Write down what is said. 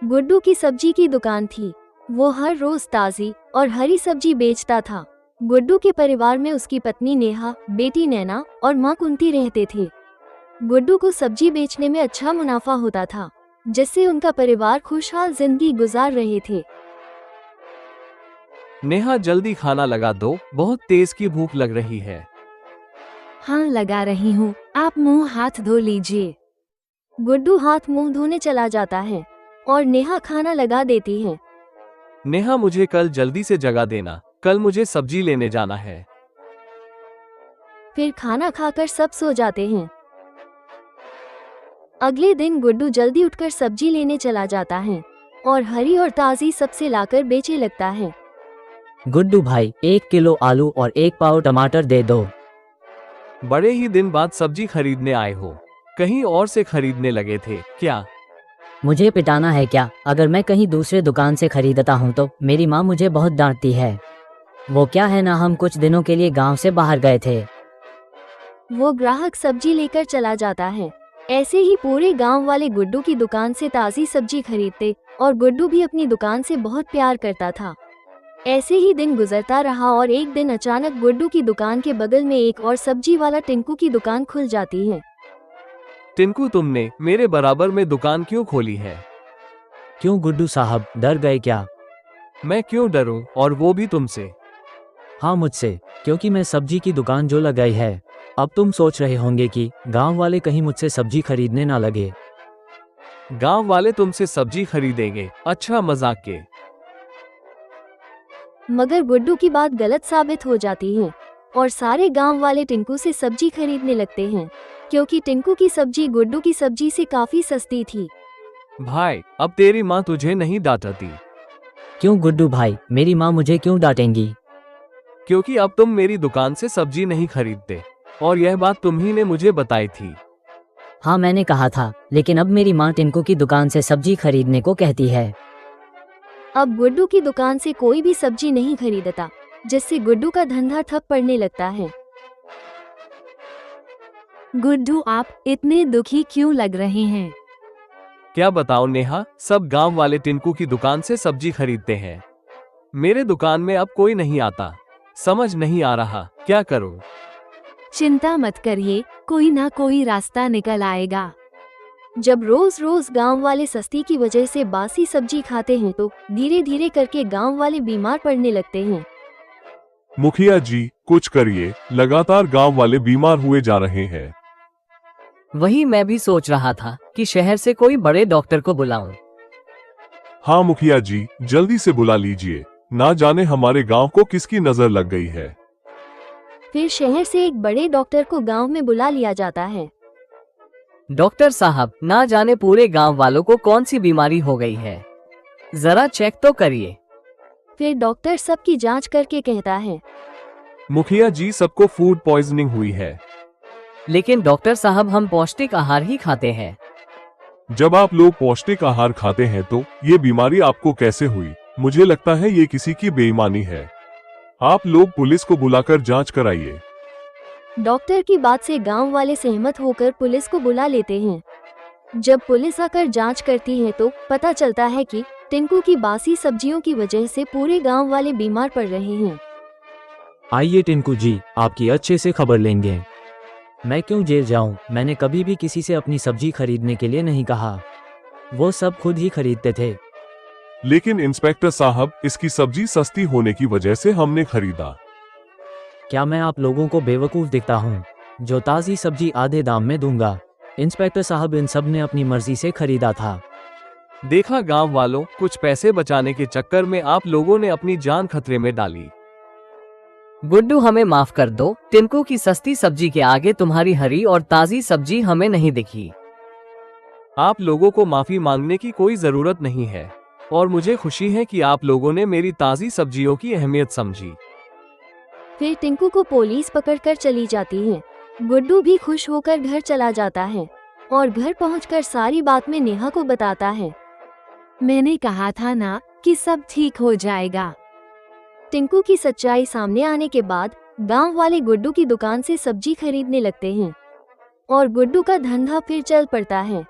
गुड्डू की सब्जी की दुकान थी। वो हर रोज ताज़ी और हरी सब्जी बेचता था। गुड्डू के परिवार में उसकी पत्नी नेहा, बेटी नैना और माँ कुंती रहते थे। गुड्डू को सब्जी बेचने में अच्छा मुनाफा होता था, जिससे उनका परिवार खुशहाल जिंदगी गुजार रहे थे। नेहा जल्दी खाना लगा दो, बहुत तेज की भूख लग रही है। हाँ लगा रही हूँ, आप मुंह हाथ धो लीजिए। गुड्डू हाथ मुंह धोने चला जाता है और नेहा खाना लगा देती है। नेहा मुझे कल जल्दी से जगा देना, कल मुझे सब्जी लेने जाना है। फिर खाना खाकर सब सो जाते हैं। अगले दिन गुड्डू जल्दी उठकर सब्जी लेने चला जाता है और हरी और ताज़ी सबसे लाकर बेचे लगता है। गुड्डू भाई 1 किलो आलू और 1 पाव टमाटर दे दो। बड़े ही दिन बाद सब्जी खरीदने आए हो, कहीं और से खरीदने लगे थे क्या? मुझे पिटाना है क्या? अगर मैं कहीं दूसरे दुकान से खरीदता हूँ तो मेरी माँ मुझे बहुत डांटती है। वो क्या है ना, हम कुछ दिनों के लिए गांव से बाहर गए थे। वो ग्राहक सब्जी लेकर चला जाता है। ऐसे ही पूरे गांव वाले गुड्डू की दुकान से ताज़ी सब्जी खरीदते और गुड्डू भी अपनी दुकान से बहुत प्यार करता था। ऐसे ही दिन गुजरता रहा और एक दिन अचानक गुड्डू की दुकान के बगल में एक और सब्जी वाला टिंकू की दुकान खुल जाती है। टिंकू, तुमने मेरे बराबर में दुकान क्यों खोली है? क्यों गुड्डू साहब, डर गए क्या? मैं क्यों डरूं, और वो भी तुमसे? हाँ मुझसे, क्योंकि मैं सब्जी की दुकान जो लगाई है। अब तुम सोच रहे होंगे कि गांव वाले कहीं मुझसे सब्जी खरीदने ना लगे। गांव वाले तुमसे सब्जी खरीदेंगे? अच्छा, मजाक के। मगर गुड्डू की बात गलत साबित हो जाती है और सारे गांव वाले टिंकू से सब्जी खरीदने लगते हैं, क्योंकि टिंकू की सब्जी गुड्डू की सब्जी से काफी सस्ती थी। भाई, अब तेरी माँ तुझे नहीं डांटती? क्यों गुड्डू भाई, मेरी माँ मुझे क्यों डांटेंगी? क्योंकि अब तुम मेरी दुकान से सब्जी नहीं खरीदते, और यह बात तुम्ही ने मुझे बताई थी। हाँ मैंने कहा था, लेकिन अब मेरी माँ टिंकू की दुकान से सब्जी खरीदने को कहती है। अब गुड्डू की दुकान से कोई भी सब्जी नहीं खरीदता, जिससे गुड्डू का धंधा ठप पड़ने लगता है। गुड्डू, आप इतने दुखी क्यों लग रहे हैं? क्या बताओ नेहा, सब गांव वाले टिंकू की दुकान से सब्जी खरीदते हैं। मेरे दुकान में अब कोई नहीं आता। समझ नहीं आ रहा क्या करूं। चिंता मत करिए, कोई ना कोई रास्ता निकल आएगा। जब रोज रोज गांव वाले सस्ती की वजह से बासी सब्जी खाते हैं तो धीरे धीरे करके गांव वाले बीमार पड़ने लगते हैं। मुखिया जी, कुछ करिए, लगातार गांव वाले बीमार हुए जा रहे हैं। वही मैं भी सोच रहा था कि शहर से कोई बड़े डॉक्टर को बुलाऊं। हाँ मुखिया जी, जल्दी से बुला लीजिए, ना जाने हमारे गांव को किसकी नजर लग गई है। फिर शहर से एक बड़े डॉक्टर को गांव में बुला लिया जाता है। डॉक्टर साहब, ना जाने पूरे गांव वालों को कौन सी बीमारी हो गई है, जरा चेक तो करिए। फिर डॉक्टर सबकी जांच करके कहता है, मुखिया जी, सबको फूड पॉइजनिंग हुई है। लेकिन डॉक्टर साहब, हम पौष्टिक आहार ही खाते हैं। जब आप लोग पौष्टिक आहार खाते हैं तो ये बीमारी आपको कैसे हुई? मुझे लगता है ये किसी की बेईमानी है। आप लोग पुलिस को बुलाकर जांच कराइए। डॉक्टर की बात से गांव वाले सहमत होकर पुलिस को बुला लेते हैं। जब पुलिस आकर जांच करती है तो पता चलता है कि टिंकू की बासी सब्जियों की वजह से पूरे गांव वाले बीमार पड़ रहे हैं। आइए टिंकू जी, आपकी अच्छे से खबर लेंगे। मैं क्यों जेल जाऊं? मैंने कभी भी किसी से अपनी सब्जी खरीदने के लिए नहीं कहा। वो सब खुद ही खरीदते थे। लेकिन इंस्पेक्टर साहब, इसकी सब्जी सस्ती होने की वजह से हमने खरीदा। क्या मैं आप लोगों को बेवकूफ़ दिखता हूँ जो ताज़ी सब्जी आधे दाम में दूंगा? इंस्पेक्टर साहब, इन सब ने अपनी मर्जी से खरीदा था। देखा गांव वालों, कुछ पैसे बचाने के चक्कर में आप लोगों ने अपनी जान खतरे में डाली। गुड्डू, हमें माफ कर दो। टिंकू की सस्ती सब्जी के आगे तुम्हारी हरी और ताज़ी सब्जी हमें नहीं दिखी। आप लोगों को माफी मांगने की कोई जरूरत नहीं है, और मुझे खुशी है कि आप लोगों ने मेरी ताज़ी सब्जियों की अहमियत समझी। फिर टिंकू को पुलिस पकड़कर चली जाती है। गुड्डू भी खुश होकर घर चला जाता है और घर पहुंचकर सारी बात में नेहा को बताता है। मैंने कहा था ना कि सब ठीक हो जाएगा। टिंकू की सच्चाई सामने आने के बाद गांव वाले गुड्डू की दुकान से सब्जी खरीदने लगते हैं और गुड्डू का धंधा फिर चल पड़ता है।